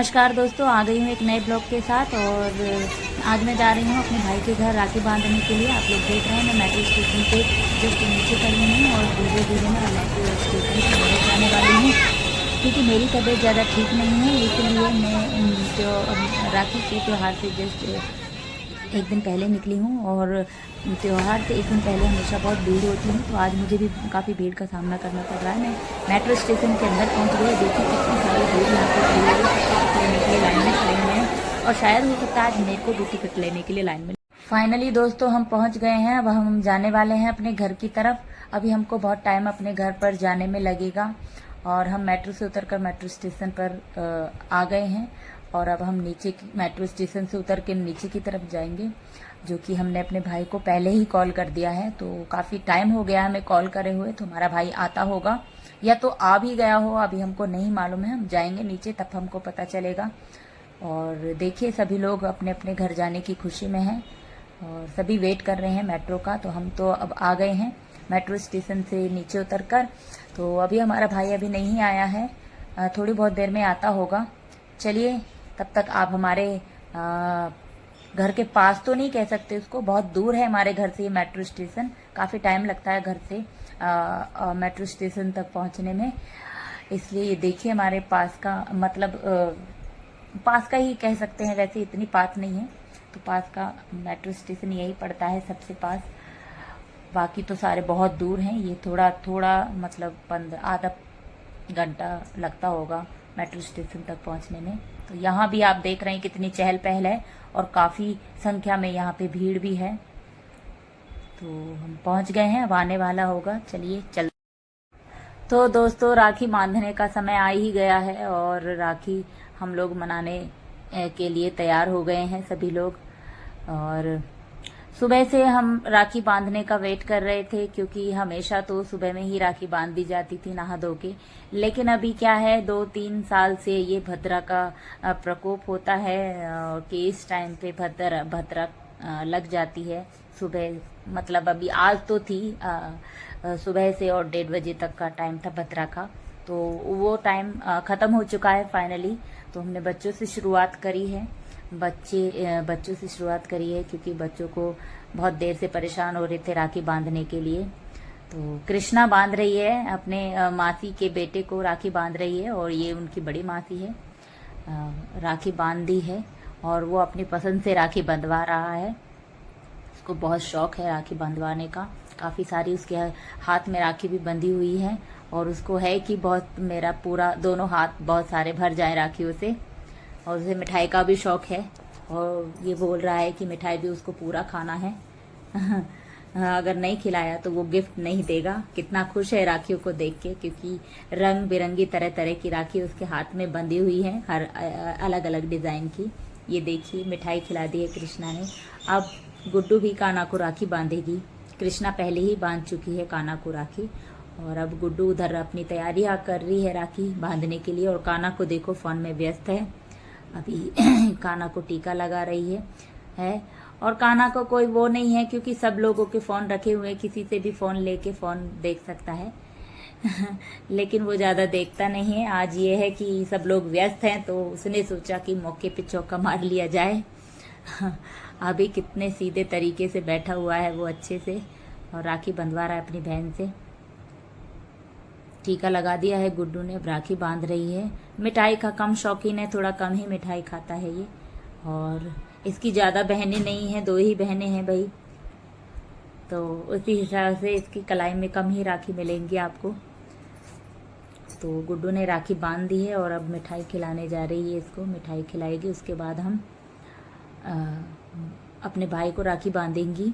नमस्कार दोस्तों, आ गई हूँ एक नए ब्लॉग के साथ। और आज मैं जा रही हूँ अपने भाई के घर राखी बांधने के लिए। आप लोग देख रहे हैं मैं मेट्रो स्टेशन पे जस्ट नीचे खड़ी हूँ और धीरे धीरे मैं मेट्रो स्टेशन से अंदर जाने वाली हूँ, क्योंकि मेरी तबीयत ज़्यादा ठीक नहीं है। इसलिए मैं जो राखी के त्यौहार से जस्ट एक दिन पहले निकली हूँ। और त्यौहार से एक दिन पहले हमेशा बहुत भीड़ होती है, तो आज मुझे भी काफ़ी भीड़ का सामना करना पड़ रहा है। मैं मेट्रो स्टेशन के अंदर पहुँच गई, देखी कितनी सारी भीड़ यहाँ पर खड़ी है, टिकट लेने के लिए लाइन में खड़े हुए हैं। और शायद हो सकता है आज मेरे को भी टिकट लेने के लिए लाइन में। फाइनली दोस्तों हम पहुँच गए हैं। अब हम जाने वाले हैं अपने घर की तरफ। अभी हमको बहुत टाइम अपने घर पर जाने में लगेगा और हम मेट्रो से उतरकर मेट्रो स्टेशन पर आ गए हैं। और अब हम नीचे मेट्रो स्टेशन से उतर के नीचे की तरफ जाएंगे, जो कि हमने अपने भाई को पहले ही कॉल कर दिया है। तो काफ़ी टाइम हो गया हमें कॉल करे हुए, तो हमारा भाई आता होगा या तो आ भी गया हो, अभी हमको नहीं मालूम है। हम जाएंगे नीचे तब हमको पता चलेगा। और देखिए सभी लोग अपने अपने घर जाने की खुशी में हैं और सभी वेट कर रहे हैं मेट्रो का। तो हम तो अब आ गए हैं मेट्रो स्टेशन से नीचे उतरकर। तो अभी हमारा भाई अभी नहीं आया है, थोड़ी बहुत देर में आता होगा। चलिए तब तक आप हमारे घर के पास तो नहीं कह सकते उसको, बहुत दूर है हमारे घर से ये मेट्रो स्टेशन। काफ़ी टाइम लगता है घर से मेट्रो स्टेशन तक पहुंचने में। इसलिए ये देखिए हमारे पास का मतलब पास का ही कह सकते हैं, वैसे इतनी पास नहीं है। तो पास का मेट्रो स्टेशन यही पड़ता है सबसे पास, बाकी तो सारे बहुत दूर हैं। ये थोड़ा थोड़ा मतलब आधा घंटा लगता होगा मेट्रो स्टेशन तक पहुंचने में। तो यहाँ भी आप देख रहे हैं कितनी चहल पहल है और काफ़ी संख्या में यहाँ पे भीड़ भी है। तो हम पहुंच गए हैं, अब आने वाला होगा। चलिए चल। तो दोस्तों राखी बांधने का समय आ ही गया है और राखी हम लोग मनाने के लिए तैयार हो गए हैं सभी लोग। और सुबह से हम राखी बांधने का वेट कर रहे थे, क्योंकि हमेशा तो सुबह में ही राखी बांध दी जाती थी नहा धो के। लेकिन अभी क्या है, 2-3 साल से ये भद्रा का प्रकोप होता है कि इस टाइम पे भद्रा लग जाती है सुबह। मतलब अभी आज तो थी सुबह से और 1:30 बजे तक का टाइम था भद्रा का। तो वो टाइम ख़त्म हो चुका है फाइनली। तो हमने बच्चों से शुरुआत करी है, बच्चों से शुरुआत करी है, क्योंकि बच्चों को बहुत देर से परेशान हो रहे थे राखी बांधने के लिए। तो कृष्णा बांध रही है अपने मासी के बेटे को, राखी बांध रही है। और ये उनकी बड़ी मासी है, राखी बांध दी है और वो अपनी पसंद से राखी बंधवा रहा है। उसको बहुत शौक है राखी बंधवाने का, काफ़ी सारी उसके हाथ में राखी भी बंधी हुई है। और उसको है कि बहुत मेरा पूरा दोनों हाथ बहुत सारे भर जाए राखियों से। और उसे मिठाई का भी शौक है और ये बोल रहा है कि मिठाई भी उसको पूरा खाना है अगर नहीं खिलाया तो वो गिफ्ट नहीं देगा। कितना खुश है राखियों को देख के, क्योंकि रंग बिरंगी तरह तरह की राखी उसके हाथ में बंधी हुई है, हर अलग अलग डिज़ाइन की। ये देखिए मिठाई खिला दी है कृष्णा ने। अब गुड्डू भी कान्हा को राखी बांधेगी। कृष्णा पहले ही बांध चुकी है कान्हा को राखी और अब गुड्डू उधर अपनी तैयारियां कर रही है राखी बांधने के लिए। और कान्हा को देखो फोन में व्यस्त है अभी कान्हा को टीका लगा रही है। और कान्हा को कोई वो नहीं है, क्योंकि सब लोगों के फ़ोन रखे हुए हैं, किसी से भी फ़ोन लेके फ़ोन देख सकता है लेकिन वो ज़्यादा देखता नहीं है। आज ये है कि सब लोग व्यस्त हैं, तो उसने सोचा कि मौके पे चौका मार लिया जाए अभी कितने सीधे तरीके से बैठा हुआ है वो अच्छे से, और राखी बंधवा रहा है अपनी बहन से। टीका लगा दिया है गुड्डू ने, अब राखी बांध रही है। मिठाई का कम शौकीन है, थोड़ा कम ही मिठाई खाता है ये। और इसकी ज़्यादा बहनें नहीं हैं, 2 ही बहनें हैं भाई, तो उसी हिसाब से इसकी कलाई में कम ही राखी मिलेंगी आपको। तो गुड्डू ने राखी बांध दी है और अब मिठाई खिलाने जा रही है इसको, मिठाई खिलाएगी। उसके बाद हम अपने भाई को राखी बांधेंगी।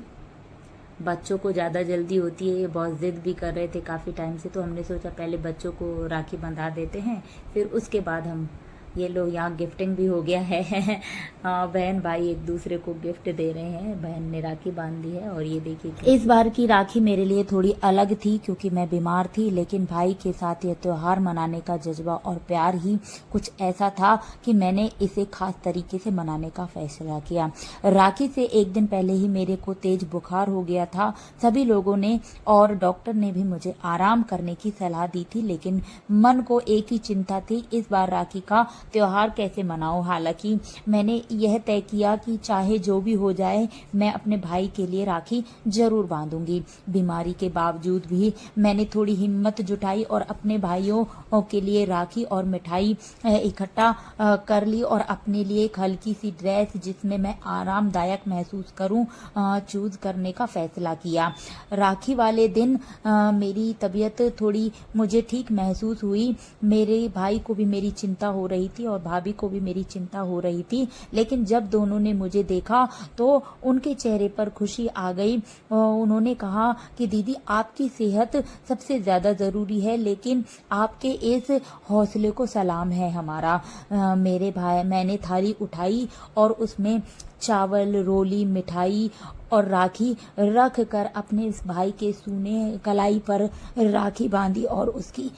बच्चों को ज़्यादा जल्दी होती है, ये बहुत ज़िद भी कर रहे थे काफ़ी टाइम से, तो हमने सोचा पहले बच्चों को राखी बंधा देते हैं, फिर उसके बाद हम ये लो यहाँ गिफ्टिंग भी हो गया है बहन भाई एक दूसरे को गिफ्ट दे रहे हैं। बहन ने राखी बांध दी है। और ये देखिए इस बार की राखी मेरे लिए थोड़ी अलग थी, क्योंकि मैं बीमार थी, लेकिन भाई के साथ ये त्योहार मनाने का जज्बा और प्यार ही कुछ ऐसा था कि मैंने इसे खास तरीके से मनाने का फैसला किया। राखी से एक दिन पहले ही मेरे को तेज बुखार हो गया था। सभी लोगों ने और डॉक्टर ने भी मुझे आराम करने की सलाह दी थी, लेकिन मन को एक ही चिंता थी, इस बार राखी का त्यौहार कैसे मनाऊं। हालांकि मैंने यह तय किया कि चाहे जो भी हो जाए मैं अपने भाई के लिए राखी जरूर बांधूंगी। बीमारी के बावजूद भी मैंने थोड़ी हिम्मत जुटाई और अपने भाइयों के लिए राखी और मिठाई इकट्ठा कर ली और अपने लिए एक हल्की सी ड्रेस जिसमें मैं आरामदायक महसूस करूं चूज करने का फैसला किया। राखी वाले दिन मेरी तबीयत थोड़ी मुझे ठीक महसूस हुई। मेरे भाई को भी मेरी चिंता हो रही थी और भाभी को भी मेरी चिंता हो रही थी, लेकिन जब दोनों ने मुझे देखा तो उनके चेहरे पर खुशी आ गई। उन्होंने कहा कि दीदी आपकी सेहत सबसे ज्यादा जरूरी है, लेकिन आपके इस हौसले को सलाम है हमारा। मेरे भाई मैंने थाली उठाई और उसमें चावल, रोली, मिठाई और राखी रख कर अपने इस भाई के सूने कलाई पर राखी बांधी और उसकी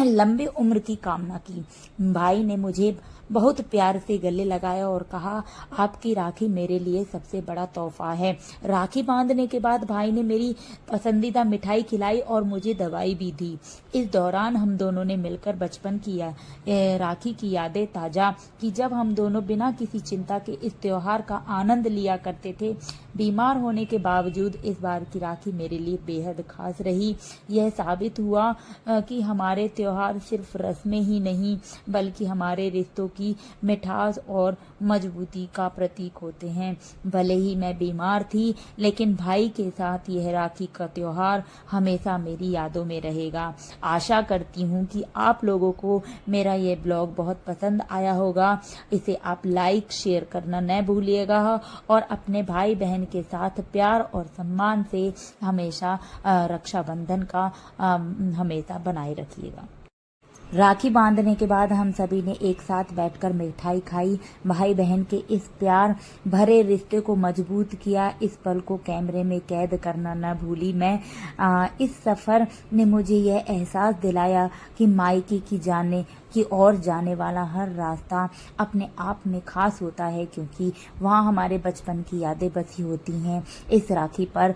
लंबी उम्र की कामना की। भाई ने मुझे बहुत प्यार से गले लगाया और कहा आपकी राखी मेरे लिए सबसे बड़ा तोहफा है। राखी बांधने के बाद भाई ने मेरी पसंदीदा मिठाई खिलाई और मुझे दवाई भी दी। इस दौरान हम दोनों ने मिलकर बचपन की राखी की यादें ताजा की, जब हम दोनों बिना किसी चिंता के इस त्योहार का आनंद लिया करते थे। बीमार होने के बावजूद इस बार की राखी मेरे लिए बेहद खास रही। यह साबित हुआ कि हमारे त्योहार सिर्फ रस्में ही नहीं बल्कि हमारे रिश्तों की मिठास और मजबूती का प्रतीक होते हैं। भले ही मैं बीमार थी, लेकिन भाई के साथ यह राखी का त्योहार हमेशा मेरी यादों में रहेगा। आशा करती हूँ कि आप लोगों को मेरा ये ब्लॉग बहुत पसंद आया होगा। इसे आप लाइक शेयर करना न भूलिएगा और अपने भाई बहन के साथ प्यार और सम्मान से हमेशा रक्षाबंधन का हमेशा बनाए रखिएगा। राखी बांधने के बाद हम सभी ने एक साथ बैठकर मिठाई खाई। भाई बहन के इस प्यार भरे रिश्ते को मजबूत किया। इस पल को कैमरे में कैद करना न भूली मैं। इस सफर ने मुझे यह एहसास दिलाया कि मायके की ओर जाने वाला हर रास्ता अपने आप में खास होता है, क्योंकि वहाँ हमारे बचपन की यादें बसी होती हैं। इस राखी पर